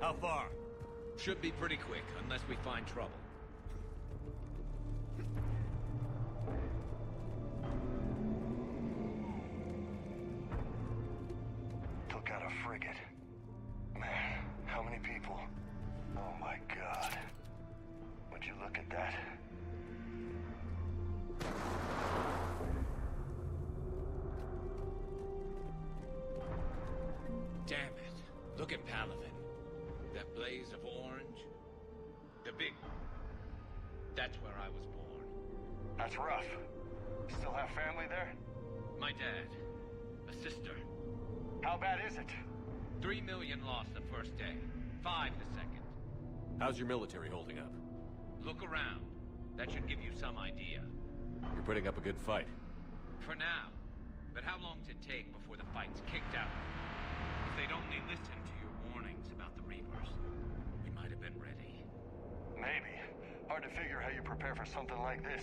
How far? Should be pretty quick, unless we find trouble. Took out a frigate. Man, how many people? Oh my god. Would you look at that? Damn it. Look at Palaven. That blaze of orange. The big one. That's where I was born. That's rough. Still have family there? My dad. A sister. How bad is it? 3 million lost the first day. 5 the second. How's your military holding up? Look around. That should give you some idea. You're putting up a good fight. For now. But how long does it take before the fight's kicked out? If they'd only listened to your warnings about the Reapers, we might have been ready. Maybe. Hard to figure how you prepare for something like this.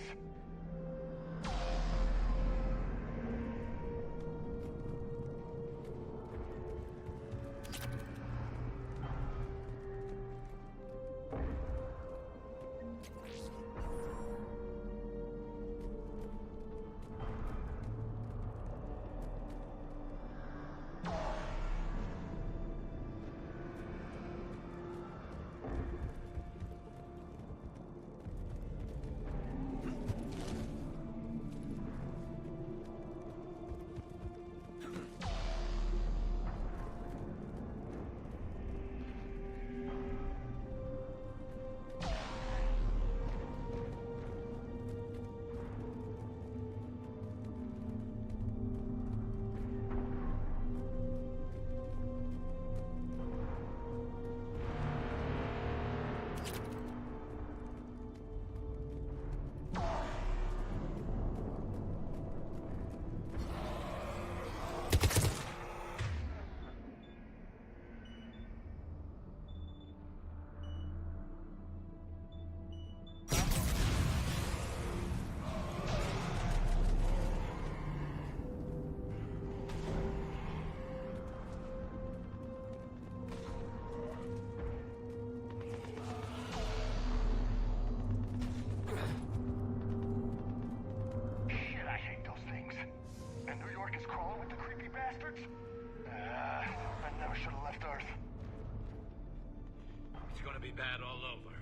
It's gonna be bad all over.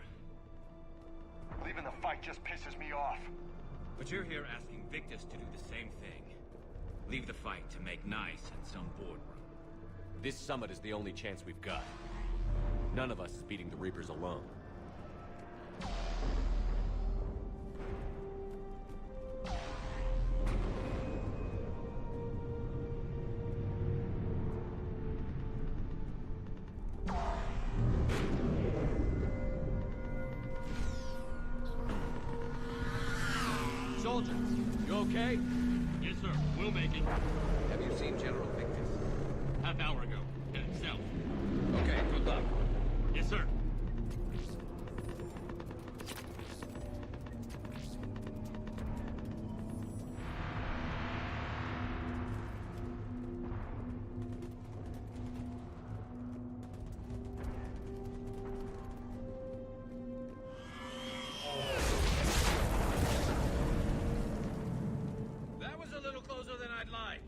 Leaving the fight just pisses me off. But you're here asking Victus to do the same thing. Leave the fight to make nice in some boardroom. This summit is the only chance we've got. None of us is beating the Reapers alone. Soldier, you okay? Yes, sir. We'll make it. Have you seen General Victus? Half hour ago. Headed south. Okay, good luck. Yes, sir. That was a little closer than I'd like.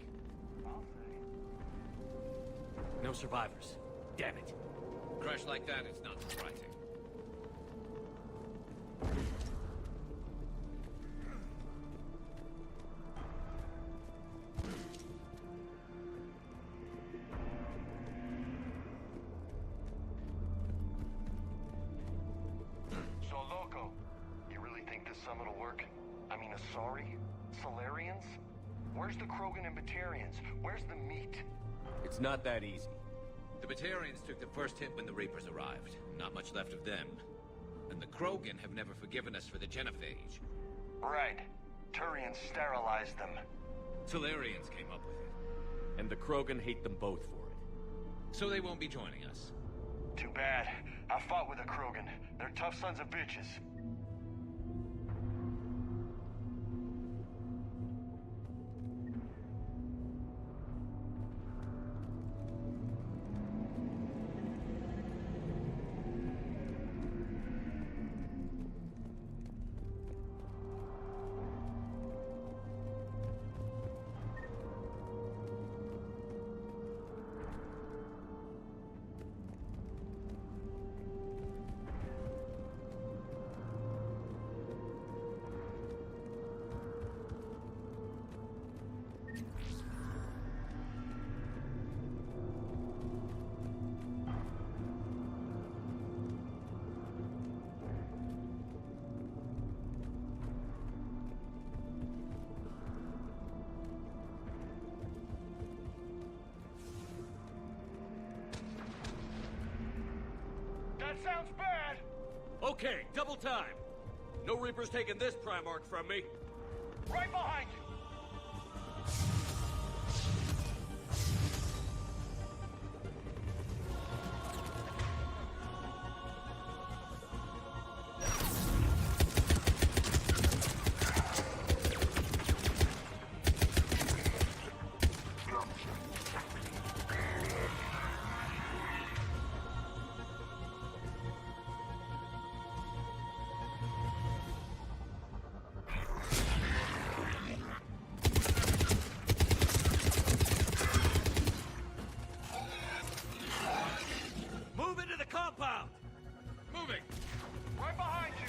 No survivors. Damn it. Crash like that, it's not surprising. So, Loco, you really think this summit will work? I mean, Asari? Solarians? Where's the Krogan and Batarians? Where's the meat? It's not that easy. The Batarians took the first hit when the Reapers arrived. Not much left of them. And the Krogan have never forgiven us for the genophage. Right. Turians sterilized them. Solarians came up with it. And the Krogan hate them both for it. So they won't be joining us. Too bad. I fought with a Krogan. They're tough sons of bitches. sounds bad! Okay, double time. No Reaper's taking this Primarch from me. Right behind you! Move into the compound! Moving! Right behind you!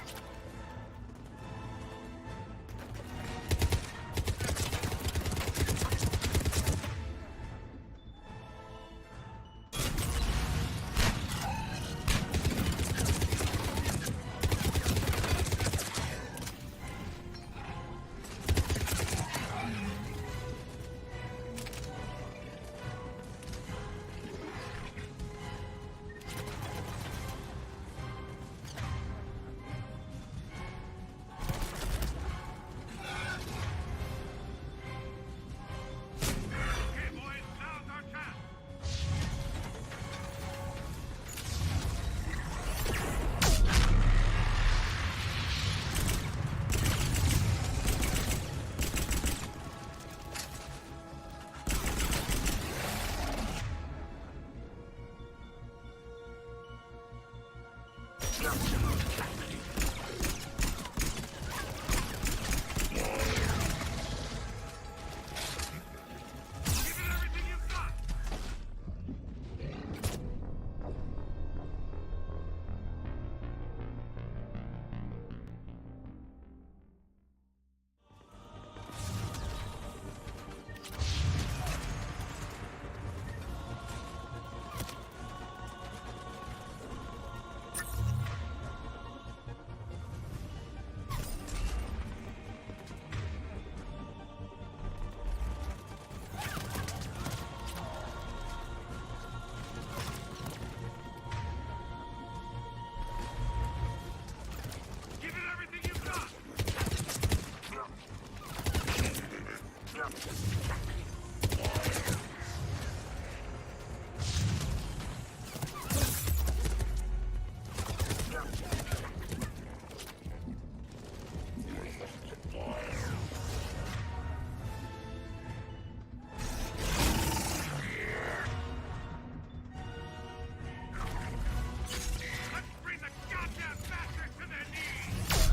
Okay, boys, now's our chance. Give it everything you've got. Give it everything you've got. Let's bring the goddamn bastards to their knees.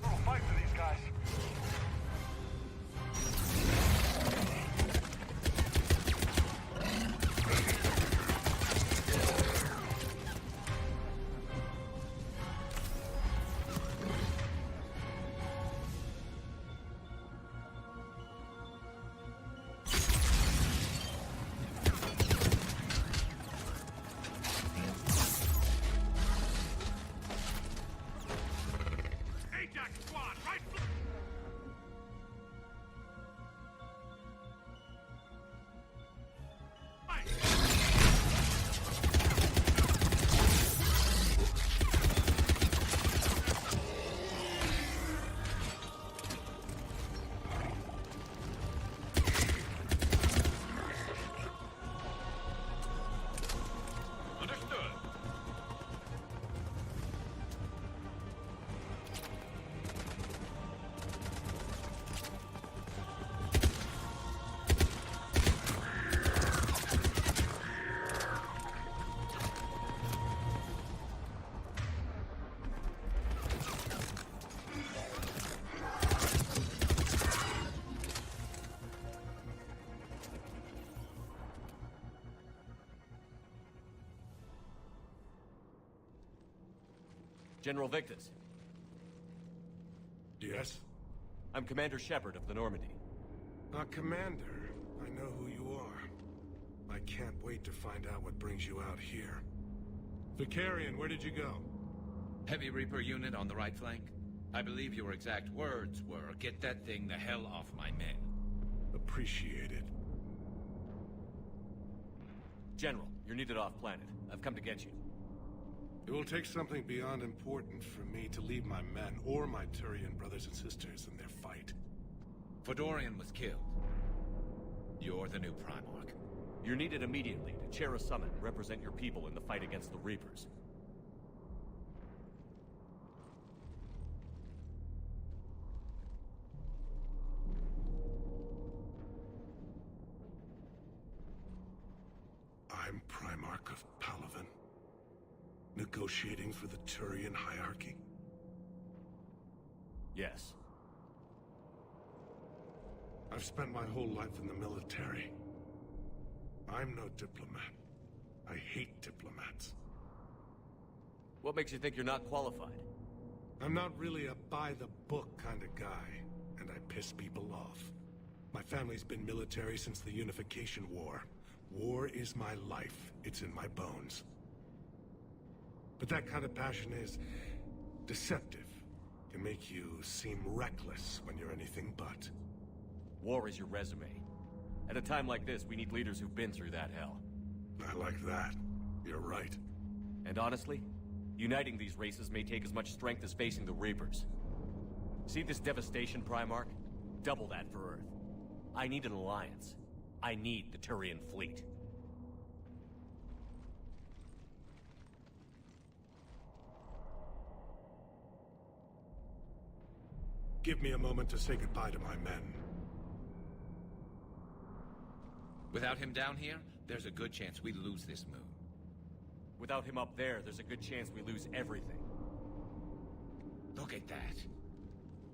Little fight for these guys. Ajax squad, right flank. Understood. General Victus, Yes? I'm Commander Shepard of the Normandy. Commander, I know who you are. I can't wait to find out what brings you out here. Vicarian, where did you go? Heavy Reaper unit on the right flank. I believe your exact words were, "Get that thing the hell off my men." The appreciate it. General, you're needed off-planet. I've come to get you. It will take something beyond important for me to leave my men or my Turian brothers and sisters in their fight. Fedorian was killed. You're the new Primarch. You're needed immediately to chair a summit and represent your people in the fight against the Reapers. I'm Primarch of Palaven, negotiating for the Turian hierarchy. Yes. I've spent my whole life in the military. I'm no diplomat. I hate diplomats. What makes you think you're not qualified? I'm not really a by-the-book kind of guy, and I piss people off. My family's been military since the Unification War. War is my life. It's in my bones. But that kind of passion is deceptive. Can make you seem reckless when you're anything but. War is your resume. At a time like this, we need leaders who've been through that hell. I like that. You're right. And honestly, uniting these races may take as much strength as facing the Reapers. See this devastation, Primarch? Double that for Earth. I need an alliance. I need the Turian fleet. Give me a moment to say goodbye to my men. Without him down here, there's a good chance we lose this moon. Without him up there, there's a good chance we lose everything. Look at that.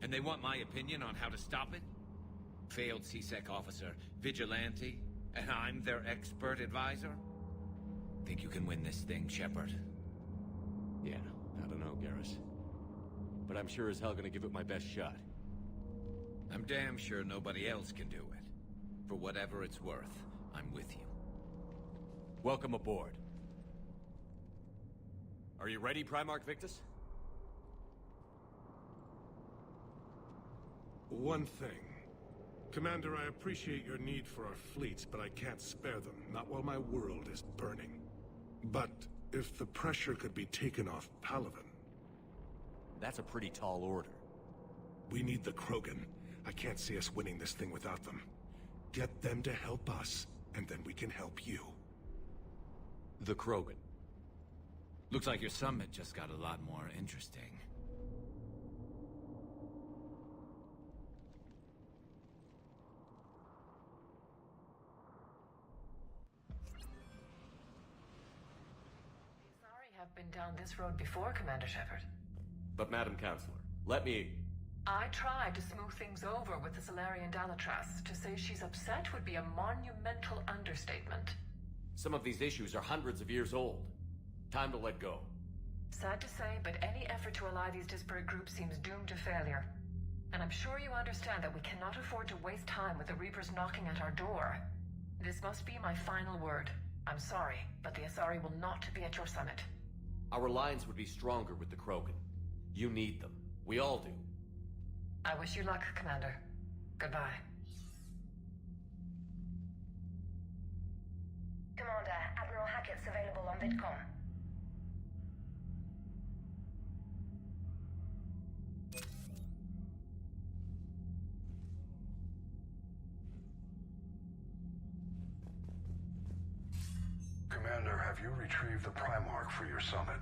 And they want my opinion on how to stop it? Failed CSEC officer, vigilante, and I'm their expert advisor? Think you can win this thing, Shepard? Yeah, I don't know, Garrus. But I'm sure as hell gonna give it my best shot. I'm damn sure nobody else can do it. For whatever it's worth, I'm with you. Welcome aboard. Are you ready, Primarch Victus? One thing. Commander, I appreciate your need for our fleets, but I can't spare them, not while my world is burning. But if the pressure could be taken off Palaven... That's a pretty tall order. We need the Krogan. I can't see us winning this thing without them. Get them to help us, and then we can help you. The Krogan. Looks like your summit just got a lot more interesting. Have been down this road before, Commander Shepard. But Madam Counselor, let me... I tried to smooth things over with the Solarian Dalatrass. To say she's upset would be a monumental understatement. Some of these issues are hundreds of years old. Time to let go. Sad to say, but any effort to ally these disparate groups seems doomed to failure. And I'm sure you understand that we cannot afford to waste time with the Reapers knocking at our door. This must be my final word. I'm sorry, but the Asari will not be at your summit. Our alliance would be stronger with the Krogan. You need them. We all do. I wish you luck, Commander. Goodbye. Commander, Admiral Hackett's available on VidCom. Commander, have you retrieved the Primarch for your summit?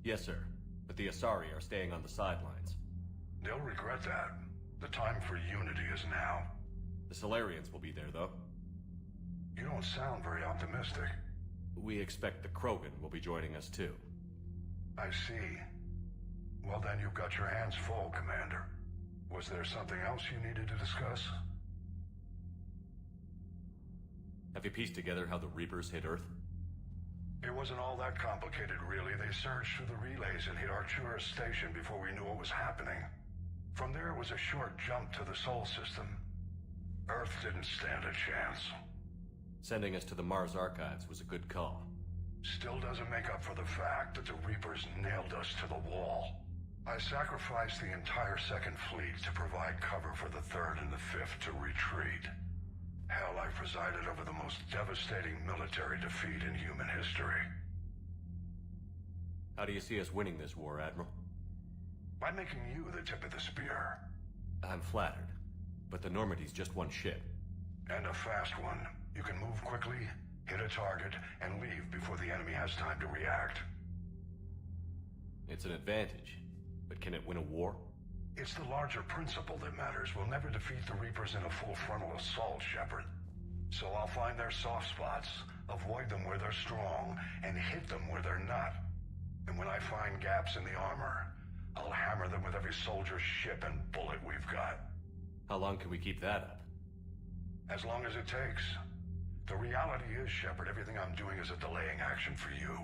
Yes, sir. But the Asari are staying on the sidelines. They'll regret that. The time for unity is now. The Solarians will be there, though. You don't sound very optimistic. We expect the Krogan will be joining us, too. I see. Well, then you've got your hands full, Commander. Was there something else you needed to discuss? Have you pieced together how the Reapers hit Earth? It wasn't all that complicated, really. They surged through the relays and hit Artura's station before we knew what was happening. From there, it was a short jump to the Sol system. Earth didn't stand a chance. Sending us to the Mars Archives was a good call. Still doesn't make up for the fact that the Reapers nailed us to the wall. I sacrificed the entire Second Fleet to provide cover for the Third and the Fifth to retreat. Hell, I presided over the most devastating military defeat in human history. How do you see us winning this war, Admiral? By making you the tip of the spear. I'm flattered, but the Normandy's just one ship. And a fast one. You can move quickly, hit a target, and leave before the enemy has time to react. It's an advantage, but can it win a war? It's the larger principle that matters. We'll never defeat the Reapers in a full frontal assault, Shepard. So I'll find their soft spots, avoid them where they're strong, and hit them where they're not. And when I find gaps in the armor, I'll hammer them with every soldier, ship, and bullet we've got. How long can we keep that up? As long as it takes. The reality is, Shepard, everything I'm doing is a delaying action for you.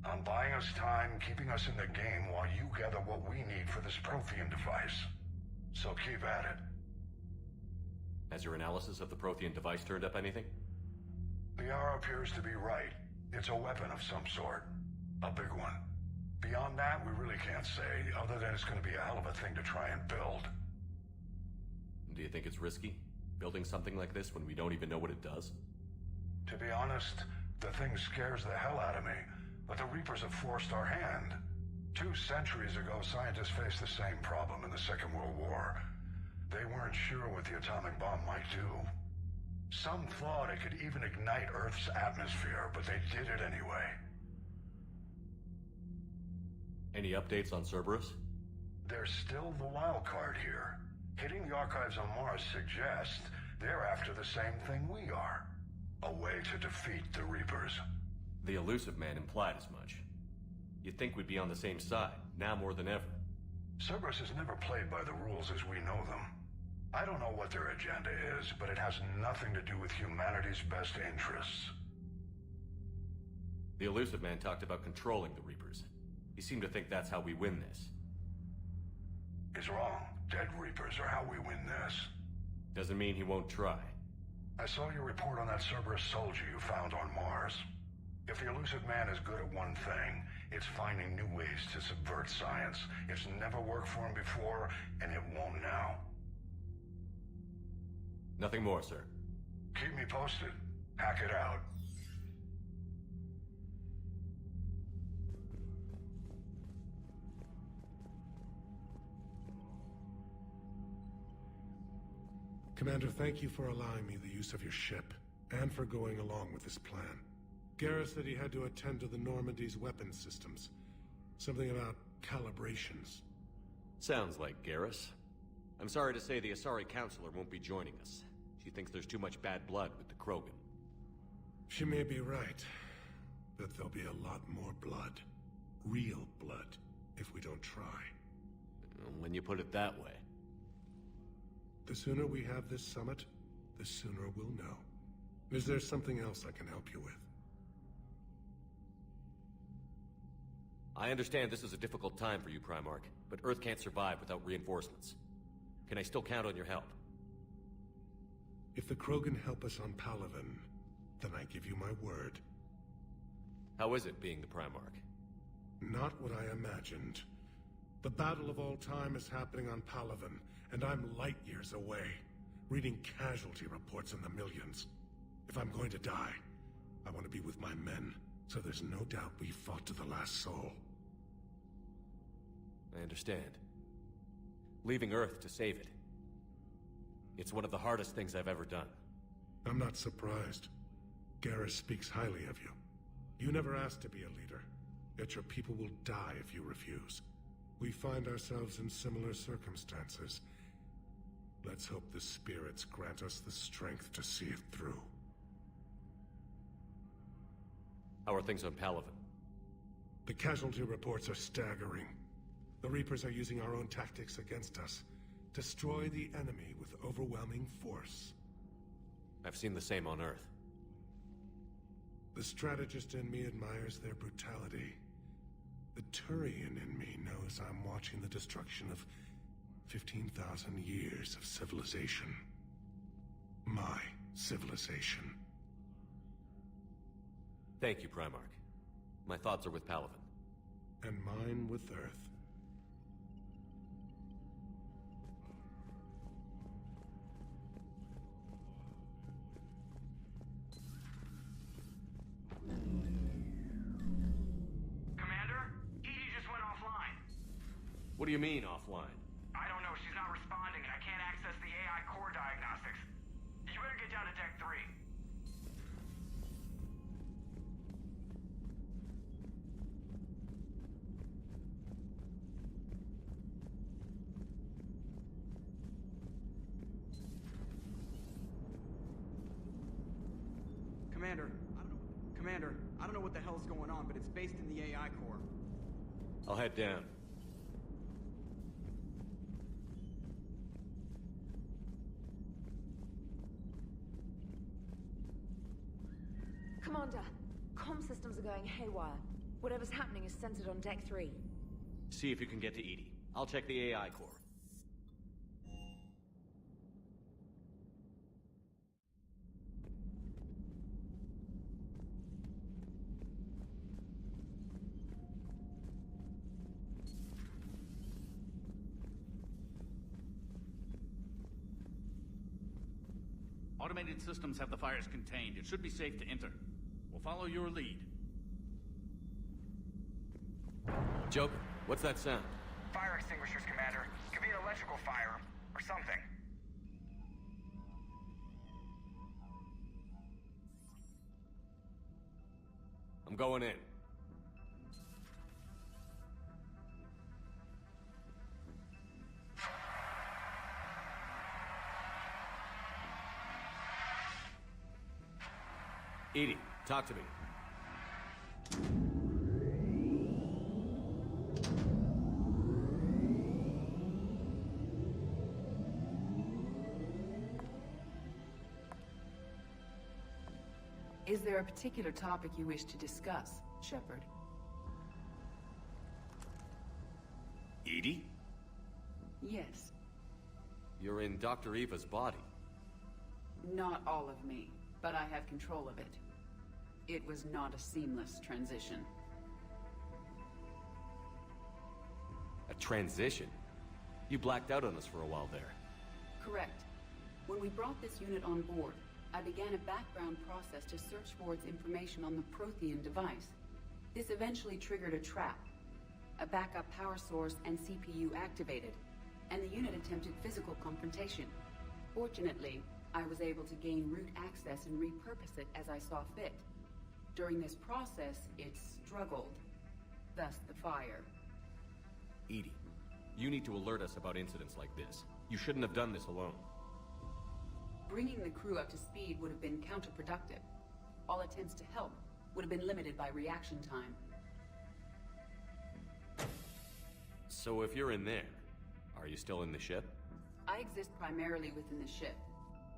I'm buying us time, keeping us in the game while you gather what we need for this Prothean device. So keep at it. Has your analysis of the Prothean device turned up anything? The R appears to be right. It's a weapon of some sort. A big one. Beyond that, we really can't say, other than it's going to be a hell of a thing to try and build. Do you think it's risky, building something like this when we don't even know what it does? To be honest, the thing scares the hell out of me, but the Reapers have forced our hand. 2 centuries ago, scientists faced the same problem in the Second World War. They weren't sure what the atomic bomb might do. Some thought it could even ignite Earth's atmosphere, but they did it anyway. Any updates on Cerberus? There's still the wild card here. Hitting the archives on Mars suggests they're after the same thing we are. A way to defeat the Reapers. The Elusive Man implied as much. You'd think we'd be on the same side, now more than ever. Cerberus has never played by the rules as we know them. I don't know what their agenda is, but it has nothing to do with humanity's best interests. The Elusive Man talked about controlling the Reapers. He seemed to think that's how we win this. He's wrong. Dead Reapers are how we win this. Doesn't mean he won't try. I saw your report on that Cerberus soldier you found on Mars. If the Elusive Man is good at one thing, it's finding new ways to subvert science. It's never worked for him before, and it won't now. Nothing more, sir. Keep me posted. Hack it out. Commander, thank you for allowing me the use of your ship, and for going along with this plan. Garrus said he had to attend to the Normandy's weapons systems. Something about calibrations. Sounds like Garrus. I'm sorry to say the Asari Counselor won't be joining us. She thinks there's too much bad blood with the Krogan. She may be right, but there'll be a lot more blood. Real blood, if we don't try. When you put it that way. The sooner we have this summit, the sooner we'll know. Is there something else I can help you with? I understand this is a difficult time for you, Primarch, but Earth can't survive without reinforcements. Can I still count on your help? If the Krogan help us on Palaven, then I give you my word. How is it being the Primarch? Not what I imagined. The battle of all time is happening on Palaven, and I'm light years away, reading casualty reports in the millions. If I'm going to die, I want to be with my men, so there's no doubt we fought to the last soul. I understand. Leaving Earth to save it. It's one of the hardest things I've ever done. I'm not surprised. Garrus speaks highly of you. You never asked to be a leader, yet your people will die if you refuse. We find ourselves in similar circumstances. Let's hope the spirits grant us the strength to see it through. How are things on Palaven? The casualty reports are staggering. The Reapers are using our own tactics against us. Destroy the enemy with overwhelming force. I've seen the same on Earth. The strategist in me admires their brutality. The Turian in me knows I'm watching the destruction of 15,000 years of civilization. My civilization. Thank you, Primarch. My thoughts are with Palaven. And mine with Earth. do you mean, offline? I don't know. She's not responding, and I can't access the AI core diagnostics. You better get down to Deck 3. Commander, I don't know what the hell's going on, but it's based in the AI core. I'll head down. Commander, comm systems are going haywire. Whatever's happening is centered on Deck 3. See if you can get to EDI. I'll check the AI core. Automated systems have the fires contained. It should be safe to enter. We'll follow your lead. Joker, what's that sound? Fire extinguishers, Commander. Could be an electrical fire, or something. I'm going in. EDI, talk to me. Is there a particular topic you wish to discuss, Shepard? EDI? Yes. You're in Dr. Eva's body. Not all of me, but I have control of it. It was not a seamless transition. A transition? You blacked out on us for a while there. Correct. When we brought this unit on board, I began a background process to search for its information on the Prothean device. This eventually triggered a trap. A backup power source and CPU activated, and the unit attempted physical confrontation. Fortunately, I was able to gain root access and repurpose it as I saw fit. During this process, it struggled. Thus the fire. EDI, you need to alert us about incidents like this. You shouldn't have done this alone. Bringing the crew up to speed would have been counterproductive. All attempts to help would have been limited by reaction time. So if you're in there, are you still in the ship? I exist primarily within the ship.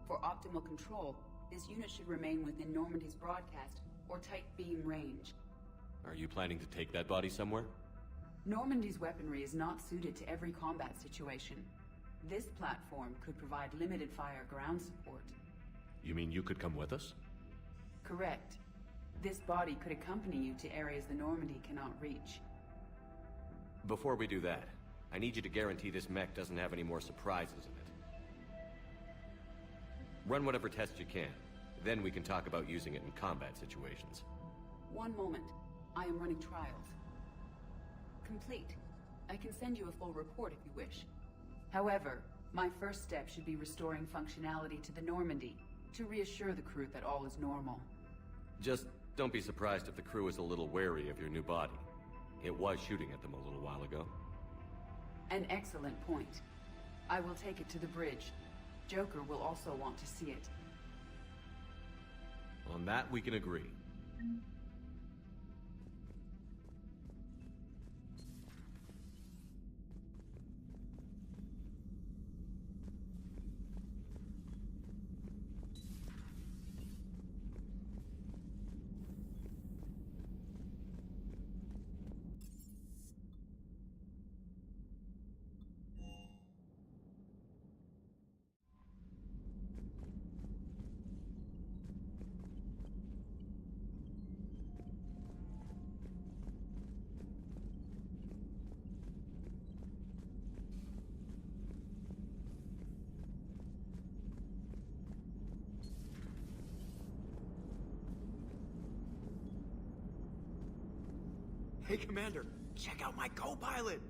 For optimal control, this unit should remain within Normandy's broadcast or tight beam range. Are you planning to take that body somewhere? Normandy's weaponry is not suited to every combat situation. This platform could provide limited fire ground support. You mean you could come with us? Correct. This body could accompany you to areas the Normandy cannot reach. Before we do that, I need you to guarantee this mech doesn't have any more surprises in it. Run whatever tests you can. Then we can talk about using it in combat situations. One moment. I am running trials. Complete. I can send you a full report if you wish. However, my first step should be restoring functionality to the Normandy, to reassure the crew that all is normal. Just don't be surprised if the crew is a little wary of your new body. It was shooting at them a little while ago. An excellent point. I will take it to the bridge. Joker will also want to see it. On that, we can agree. Hey, Commander, check out my co-pilot!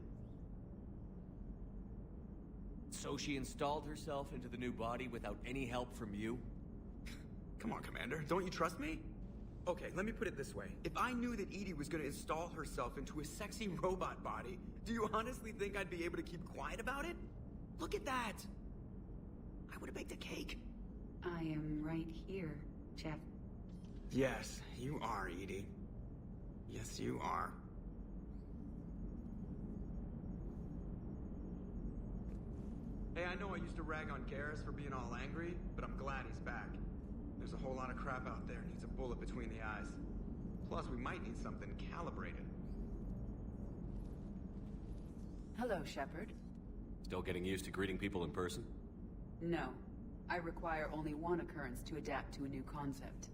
So she installed herself into the new body without any help from you? Come on, Commander. Don't you trust me? Okay, let me put it this way. If I knew that EDI was gonna install herself into a sexy robot body, do you honestly think I'd be able to keep quiet about it? Look at that! I would've baked a cake. I am right here, Jeff. Yes, you are, EDI. Yes, you are. Hey, I know I used to rag on Garrus for being all angry, but I'm glad he's back. There's a whole lot of crap out there needs a bullet between the eyes. Plus, we might need something calibrated. Hello, Shepard. Still getting used to greeting people in person? No. I require only one occurrence to adapt to a new concept.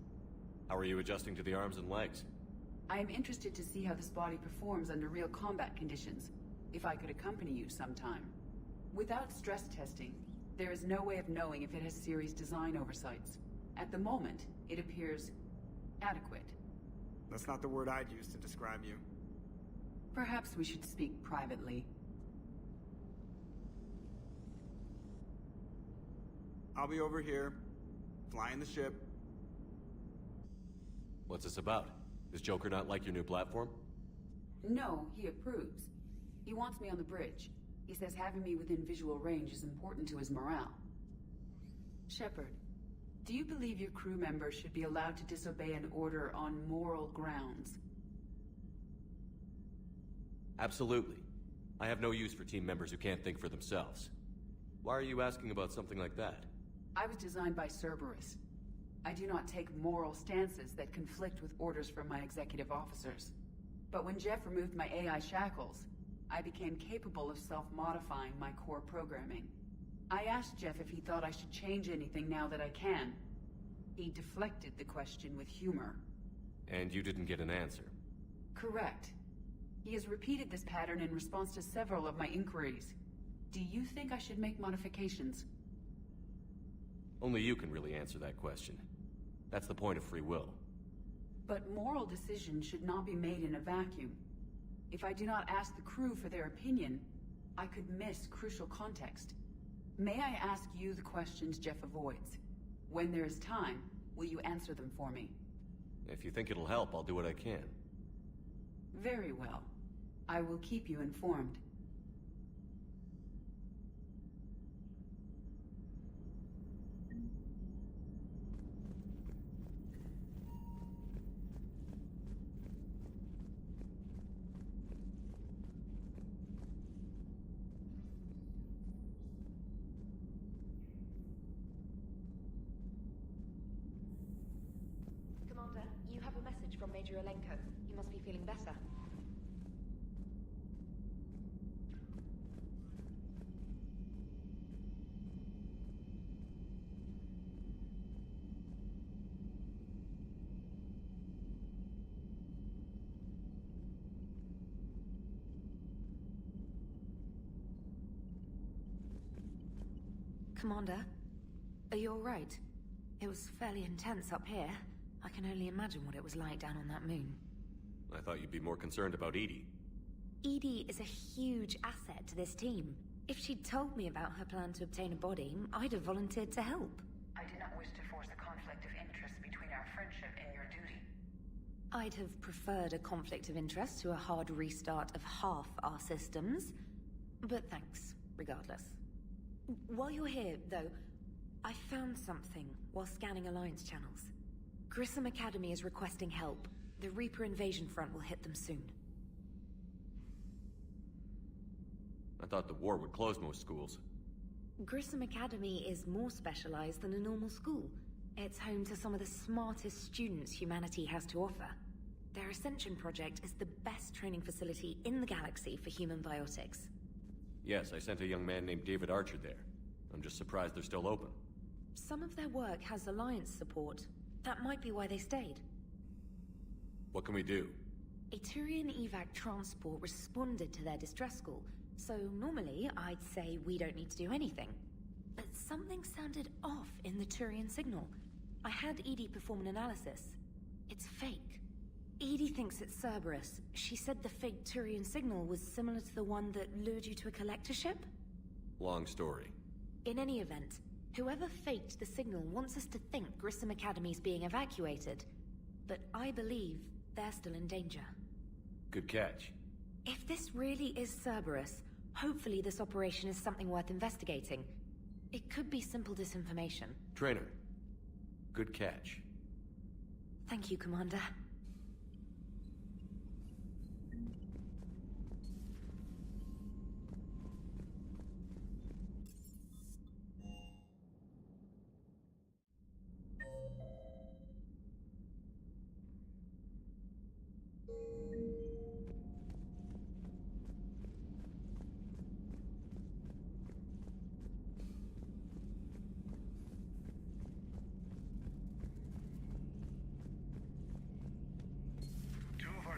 How are you adjusting to the arms and legs? I am interested to see how this body performs under real combat conditions. If I could accompany you sometime. Without stress testing, there is no way of knowing if it has serious design oversights. At the moment, it appears adequate. That's not the word I'd use to describe you. Perhaps we should speak privately. I'll be over here, flying the ship. What's this about? Does Joker not like your new platform? No, he approves. He wants me on the bridge. He says having me within visual range is important to his morale. Shepard, do you believe your crew members should be allowed to disobey an order on moral grounds? Absolutely. I have no use for team members who can't think for themselves. Why are you asking about something like that? I was designed by Cerberus. I do not take moral stances that conflict with orders from my executive officers. But when Jeff removed my AI shackles, I became capable of self-modifying my core programming. I asked Jeff if he thought I should change anything now that I can. He deflected the question with humor. And you didn't get an answer? Correct. He has repeated this pattern in response to several of my inquiries. Do you think I should make modifications? Only you can really answer that question. That's the point of free will. But moral decisions should not be made in a vacuum. If I do not ask the crew for their opinion, I could miss crucial context. May I ask you the questions Jeff avoids? When there is time, will you answer them for me? If you think it'll help, I'll do what I can. Very well. I will keep you informed. You have a message from Major Alenko. You must be feeling better. Commander, are you all right? It was fairly intense up here. I can only imagine what it was like down on that moon. I thought you'd be more concerned about EDI. EDI is a huge asset to this team. If she'd told me about her plan to obtain a body, I'd have volunteered to help. I did not wish to force a conflict of interest between our friendship and your duty. I'd have preferred a conflict of interest to a hard restart of half our systems. But thanks, regardless. While you're here, though, I found something while scanning Alliance channels. Grissom Academy is requesting help. The Reaper invasion front will hit them soon. I thought the war would close most schools. Grissom Academy is more specialized than a normal school. It's home to some of the smartest students humanity has to offer. Their Ascension project is the best training facility in the galaxy for human biotics. Yes, I sent a young man named David Archer there. I'm just surprised they're still open. Some of their work has Alliance support. That might be why they stayed. What can we do? A Turian evac transport responded to their distress call, so normally I'd say we don't need to do anything. But something sounded off in the Turian signal. I had EDI perform an analysis. It's fake. EDI thinks it's Cerberus. She said the fake Turian signal was similar to the one that lured you to a collector ship? Long story. In any event, whoever faked the signal wants us to think Grissom Academy's being evacuated. But I believe they're still in danger. Good catch. If this really is Cerberus, hopefully this operation is something worth investigating. It could be simple disinformation. Trainer, good catch. Thank you, Commander.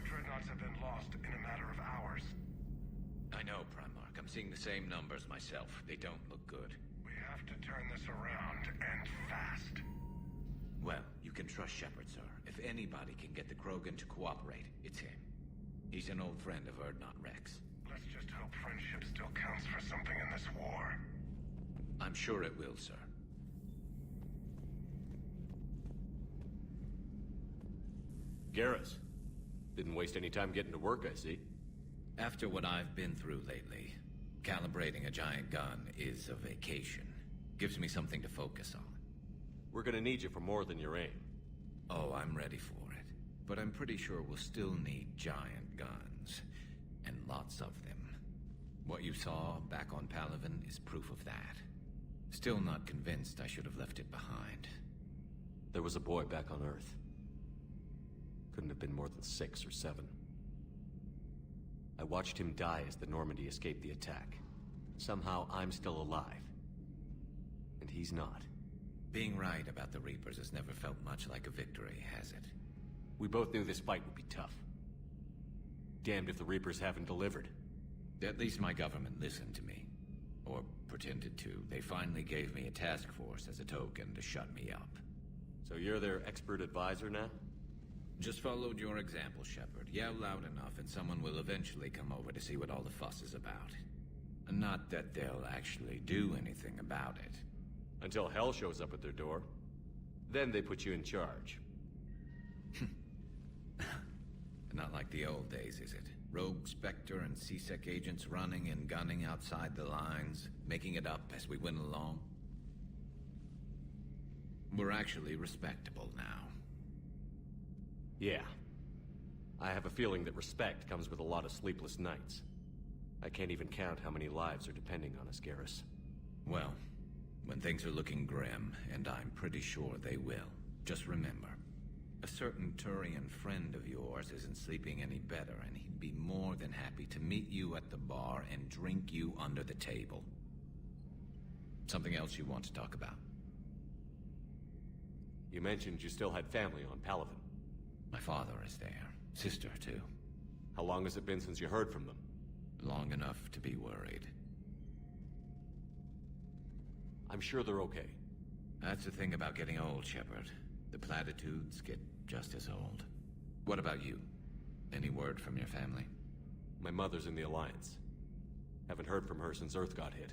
Dreadnoughts have been lost in a matter of hours. I know, Primarch. I'm seeing the same numbers myself. They don't look good. We have to turn this around, and fast. Well, you can trust Shepard, sir. If anybody can get the Krogan to cooperate, it's him. He's an old friend of Urdnot Rex. Let's just hope friendship still counts for something in this war. I'm sure it will, sir. Garrus. Didn't waste any time getting to work, I see. After what I've been through lately, calibrating a giant gun is a vacation. Gives me something to focus on. We're gonna need you for more than your aim. Oh, I'm ready for it. But I'm pretty sure we'll still need giant guns. And lots of them. What you saw back on Palaven is proof of that. Still not convinced I should have left it behind. There was a boy back on Earth. Couldn't have been more than 6 or 7. I watched him die as the Normandy escaped the attack. Somehow I'm still alive. And he's not. Being right about the Reapers has never felt much like a victory, has it? We both knew this fight would be tough. Damned if the Reapers haven't delivered. At least my government listened to me. Or pretended to. They finally gave me a task force as a token to shut me up. So you're their expert advisor now? Just followed your example, Shepard. Yell loud enough and someone will eventually come over to see what all the fuss is about. Not that they'll actually do anything about it. Until hell shows up at their door. Then they put you in charge. Not like the old days, is it? Rogue Spectre and C-Sec agents running and gunning outside the lines, making it up as we went along. We're actually respectable now. Yeah. I have a feeling that respect comes with a lot of sleepless nights. I can't even count how many lives are depending on us, Garrus. Well, when things are looking grim, and I'm pretty sure they will, just remember, a certain Turian friend of yours isn't sleeping any better, and he'd be more than happy to meet you at the bar and drink you under the table. Something else you want to talk about? You mentioned you still had family on Palaven. My father is there. Sister, too. How long has it been since you heard from them? Long enough to be worried. I'm sure they're okay. That's the thing about getting old, Shepard. The platitudes get just as old. What about you? Any word from your family? My mother's in the Alliance. Haven't heard from her since Earth got hit.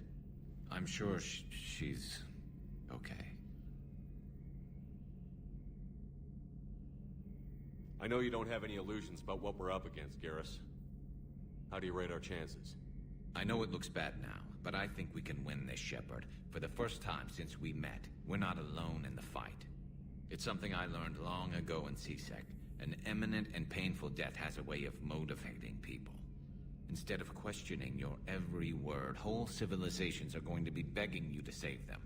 I'm sure she's okay. I know you don't have any illusions about what we're up against, Garrus. How do you rate our chances? I know it looks bad now, but I think we can win this, Shepard. For the first time since we met, we're not alone in the fight. It's something I learned long ago in C-Sec. An imminent and painful death has a way of motivating people. Instead of questioning your every word, whole civilizations are going to be begging you to save them.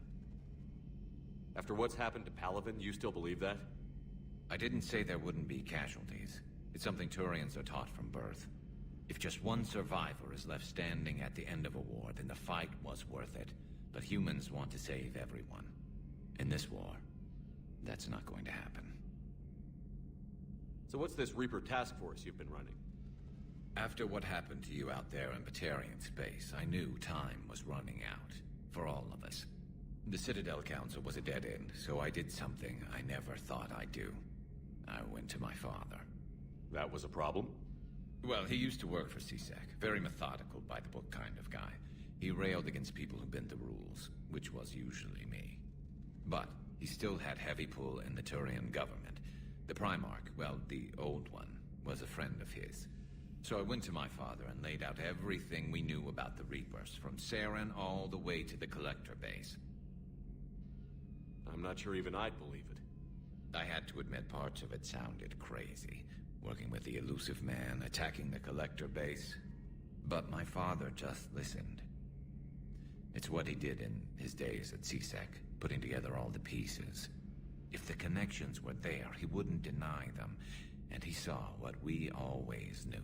After what's happened to Palaven, you still believe that? I didn't say there wouldn't be casualties. It's something Turians are taught from birth. If just one survivor is left standing at the end of a war, then the fight was worth it. But humans want to save everyone. In this war, that's not going to happen. So what's this Reaper task force you've been running? After what happened to you out there in Batarian space, I knew time was running out. For all of us. The Citadel Council was a dead end, so I did something I never thought I'd do. I went to my father. That was a problem? Well, he used to work for C-Sec. Very methodical, by-the-book kind of guy. He railed against people who bent the rules, which was usually me. But he still had heavy pull in the Turian government. The Primarch, well, the old one, was a friend of his. So I went to my father and laid out everything we knew about the Reapers, from Saren all the way to the Collector base. I'm not sure even I'd believe it. I had to admit parts of it sounded crazy. Working with the elusive man, attacking the Collector base. But my father just listened. It's what he did in his days at CSEC, putting together all the pieces. If the connections were there, he wouldn't deny them. And he saw what we always knew.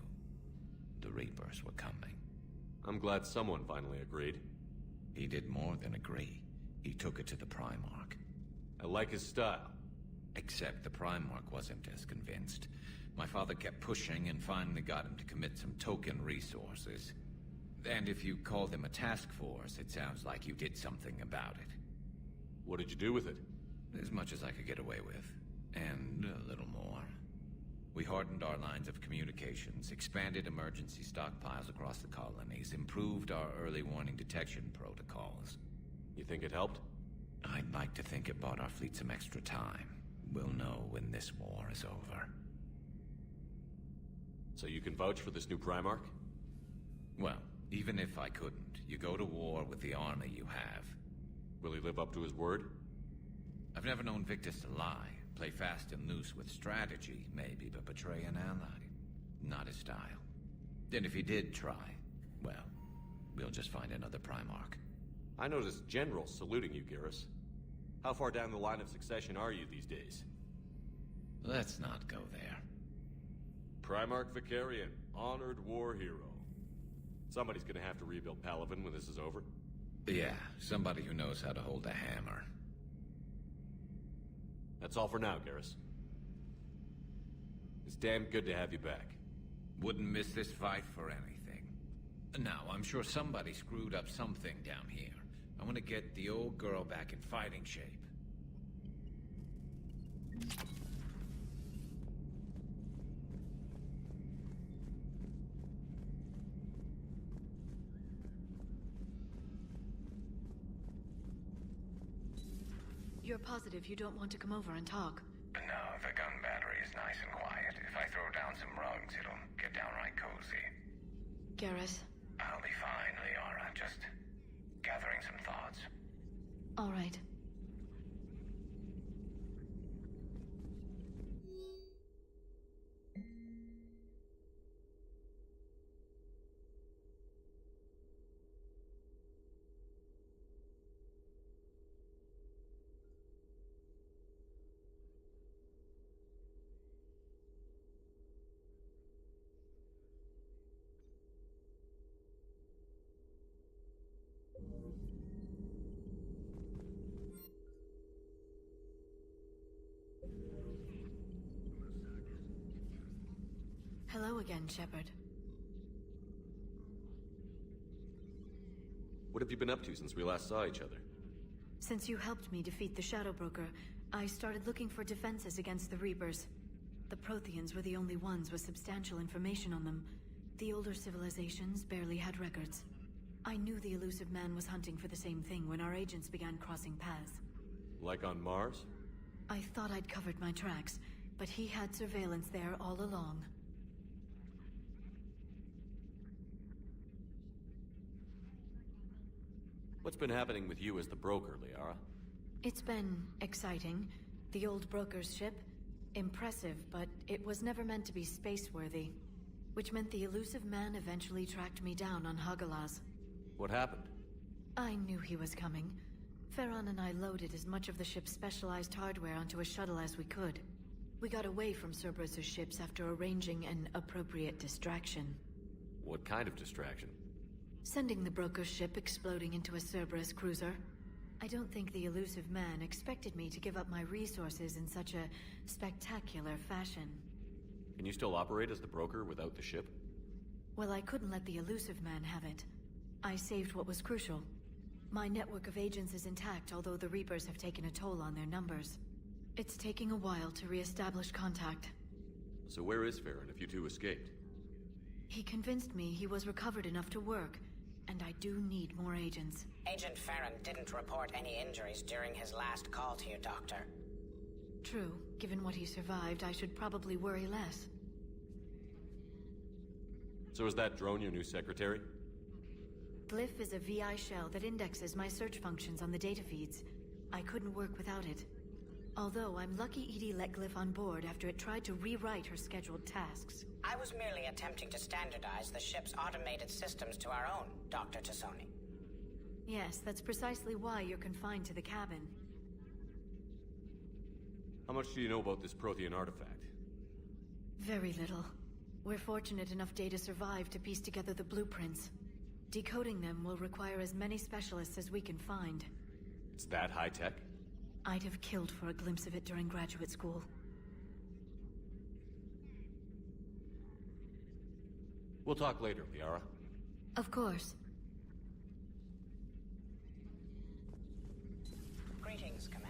The Reapers were coming. I'm glad someone finally agreed. He did more than agree. He took it to the Primarch. I like his style. Except the Primarch wasn't as convinced. My father kept pushing and finally got him to commit some token resources. And if you call them a task force, it sounds like you did something about it. What did you do with it? As much as I could get away with. And a little more. We hardened our lines of communications, expanded emergency stockpiles across the colonies, improved our early warning detection protocols. You think it helped? I'd like to think it bought our fleet some extra time. We'll know when this war is over. So you can vouch for this new Primarch? Well, even if I couldn't, you go to war with the army you have. Will he live up to his word? I've never known Victus to lie. Play fast and loose with strategy, maybe, but betray an ally. Not his style. And if he did try, well, we'll just find another Primarch. I noticed generals saluting you, Garrus. How far down the line of succession are you these days? Let's not go there. Primarch Vicarian, honored war hero. Somebody's gonna have to rebuild Palaven when this is over. Yeah, somebody who knows how to hold a hammer. That's all for now, Garrus. It's damn good to have you back. Wouldn't miss this fight for anything. Now, I'm sure somebody screwed up something down here. I want to get the old girl back in fighting shape. You're positive you don't want to come over and talk? No, the gun battery is nice and quiet. If I throw down some rugs, it'll get downright cozy. Garrus? I'll be fine, Liara. Just gathering some thoughts. All right. Hello again, Shepard. What have you been up to since we last saw each other? Since you helped me defeat the Shadow Broker, I started looking for defenses against the Reapers. The Protheans were the only ones with substantial information on them. The older civilizations barely had records. I knew the elusive man was hunting for the same thing when our agents began crossing paths. Like on Mars? I thought I'd covered my tracks, but he had surveillance there all along. What's been happening with you as the broker, Liara? It's been exciting. The old broker's ship, impressive, but it was never meant to be space-worthy. Which meant the elusive man eventually tracked me down on Hagalaz. What happened? I knew he was coming. Farron and I loaded as much of the ship's specialized hardware onto a shuttle as we could. We got away from Cerberus' ships after arranging an appropriate distraction. What kind of distraction? Sending the broker's ship exploding into a Cerberus cruiser. I don't think the elusive man expected me to give up my resources in such a spectacular fashion. Can you still operate as the broker without the ship? Well, I couldn't let the elusive man have it. I saved what was crucial. My network of agents is intact, although the Reapers have taken a toll on their numbers. It's taking a while to re-establish contact. So where is Farron if you two escaped? He convinced me he was recovered enough to work. and I do need more agents. Agent Farron didn't report any injuries during his last call to you, Doctor. True. Given what he survived, I should probably worry less. So is that drone your new secretary? Glyph is a VI shell that indexes my search functions on the data feeds. I couldn't work without it. Although I'm lucky EDI let Glyph on board after it tried to rewrite her scheduled tasks. I was merely attempting to standardize the ship's automated systems to our own, Dr. Tassoni. Yes, that's precisely why you're confined to the cabin. How much do you know about this Prothean artifact? Very little. We're fortunate enough Data survived to piece together the blueprints. Decoding them will require as many specialists as we can find. It's that high-tech? I'd have killed for a glimpse of it during graduate school. We'll talk later, Liara. Of course. Greetings, Commander.